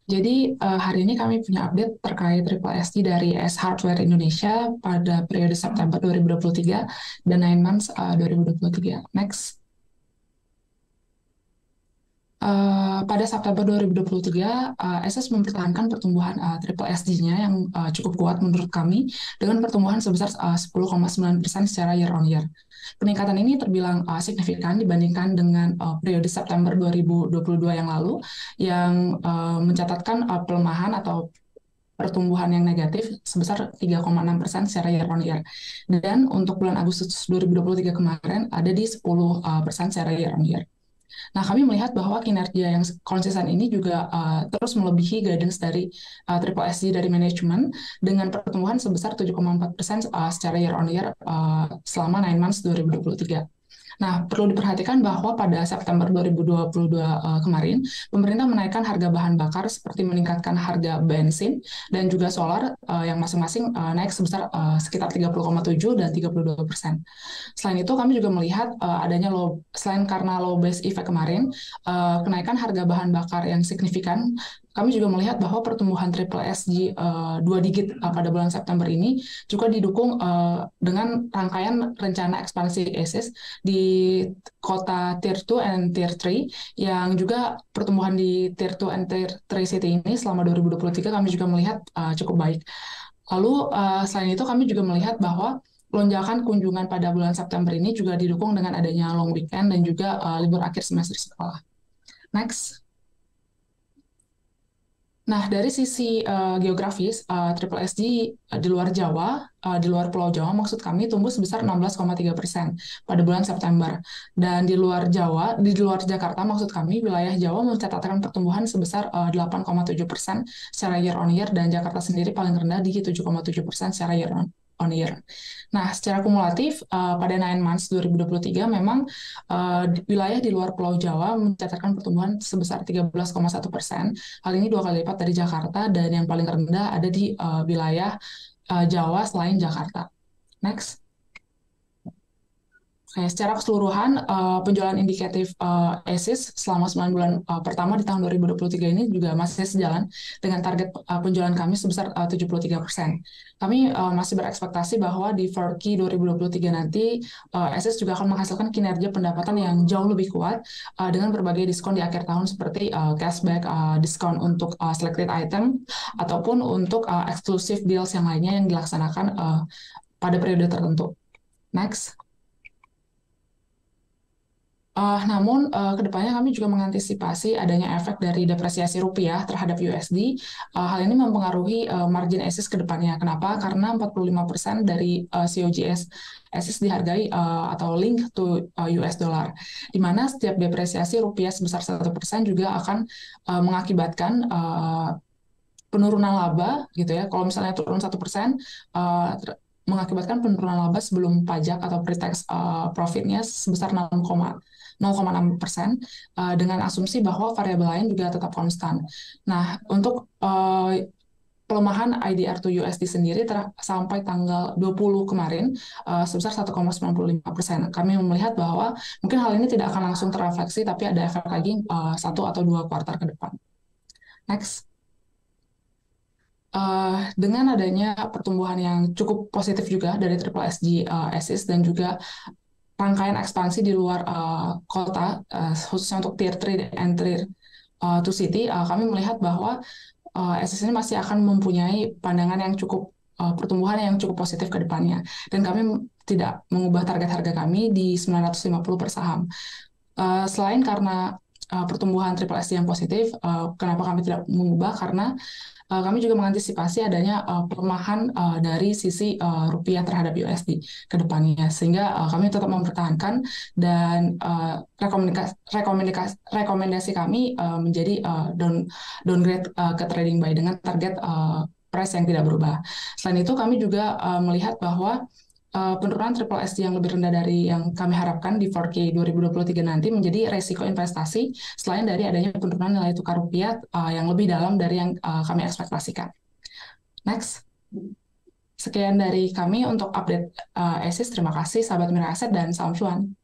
Jadi hari ini kami punya update terkait Triple SD dari S Hardware Indonesia pada periode September 2023 dan 9 months 2023. Next. Pada September 2023, SS mempertahankan pertumbuhan Triple SD-nya yang cukup kuat menurut kami dengan pertumbuhan sebesar 10,9% secara year on year. Peningkatan ini terbilang signifikan dibandingkan dengan periode September 2022 yang lalu yang mencatatkan pelemahan atau pertumbuhan yang negatif sebesar 3,6% secara year on year. Dan untuk bulan Agustus 2023 kemarin ada di 10% secara year on year. Nah, kami melihat bahwa kinerja yang konsisten ini juga terus melebihi guidance dari Triple SD dari manajemen dengan pertumbuhan sebesar 7,4% secara year on year selama 9 months 2023. Nah, perlu diperhatikan bahwa pada September 2022 kemarin, pemerintah menaikkan harga bahan bakar seperti meningkatkan harga bensin dan juga solar yang masing-masing naik sebesar sekitar 30,7 dan 32%. Selain itu, kami juga melihat adanya selain karena low base effect kemarin, kenaikan harga bahan bakar yang signifikan, kami juga melihat bahwa pertumbuhan Triple SG 2 digit pada bulan September ini juga didukung dengan rangkaian rencana ekspansi ASIS di kota Tier 2 and Tier 3 yang juga pertumbuhan di Tier 2 and Tier 3 city ini selama 2023 kami juga melihat cukup baik. Lalu selain itu kami juga melihat bahwa lonjakan kunjungan pada bulan September ini juga didukung dengan adanya long weekend dan juga libur akhir semester sekolah. Next. Nah, dari sisi geografis, Triple SD di luar Jawa, di luar Pulau Jawa, maksud kami tumbuh sebesar 16,3% pada bulan September. Dan di luar Jawa, di luar Jakarta, maksud kami, wilayah Jawa mencatatkan pertumbuhan sebesar 8,7% secara year on year, dan Jakarta sendiri paling rendah di 7,7% secara year on year. Nah, secara kumulatif, pada 9 months 2023 memang wilayah di luar Pulau Jawa mencatatkan pertumbuhan sebesar 13,1%. Hal ini 2 kali lipat dari Jakarta, dan yang paling rendah ada di wilayah Jawa selain Jakarta. Next. Oke, secara keseluruhan, penjualan indikatif ASIS selama 9 bulan pertama di tahun 2023 ini juga masih sejalan dengan target penjualan kami sebesar 73%. Kami masih berekspektasi bahwa di 4Q 2023 nanti, ASIS juga akan menghasilkan kinerja pendapatan yang jauh lebih kuat dengan berbagai diskon di akhir tahun seperti cashback, diskon untuk selected item, ataupun untuk exclusive deals yang lainnya yang dilaksanakan pada periode tertentu. Next. Namun, kedepannya kami juga mengantisipasi adanya efek dari depresiasi rupiah terhadap USD. Hal ini mempengaruhi margin ASIS kedepannya. Kenapa? Karena 45% dari COGS ASIS dihargai atau link to US dollar, di mana setiap depresiasi rupiah sebesar 1% juga akan mengakibatkan penurunan laba, gitu ya. Kalau misalnya turun 1%, mengakibatkan penurunan laba sebelum pajak atau pre-tax profitnya sebesar 0,6% dengan asumsi bahwa variabel lain juga tetap konstan. Nah, untuk pelemahan IDR to USD sendiri sampai tanggal 20 kemarin sebesar 1,95%. Kami melihat bahwa mungkin hal ini tidak akan langsung terrefleksi, tapi ada efek lagi 1 atau 2 kuartal ke depan. Next. Dengan adanya pertumbuhan yang cukup positif juga dari Triple SG ASIS dan juga rangkaian ekspansi di luar kota, khususnya untuk Tier 3 and Tier 2 city, kami melihat bahwa ASIS ini masih akan mempunyai pandangan yang cukup pertumbuhan yang cukup positif ke depannya. Dan kami tidak mengubah target harga kami di 950 per saham. Selain karena pertumbuhan Triple SG yang positif, kenapa kami tidak mengubah? Karena kami juga mengantisipasi adanya pelemahan dari sisi rupiah terhadap USD ke depannya, sehingga kami tetap mempertahankan dan rekomendasi kami menjadi downgrade ke trading buy dengan target price yang tidak berubah. Selain itu, kami juga melihat bahwa penurunan Triple SD yang lebih rendah dari yang kami harapkan di 4Q 2023 nanti menjadi resiko investasi selain dari adanya penurunan nilai tukar rupiah yang lebih dalam dari yang kami ekspektasikan. Next. Sekian dari kami untuk update ASIS. Terima kasih sahabat Mira Aset dan salam cuan.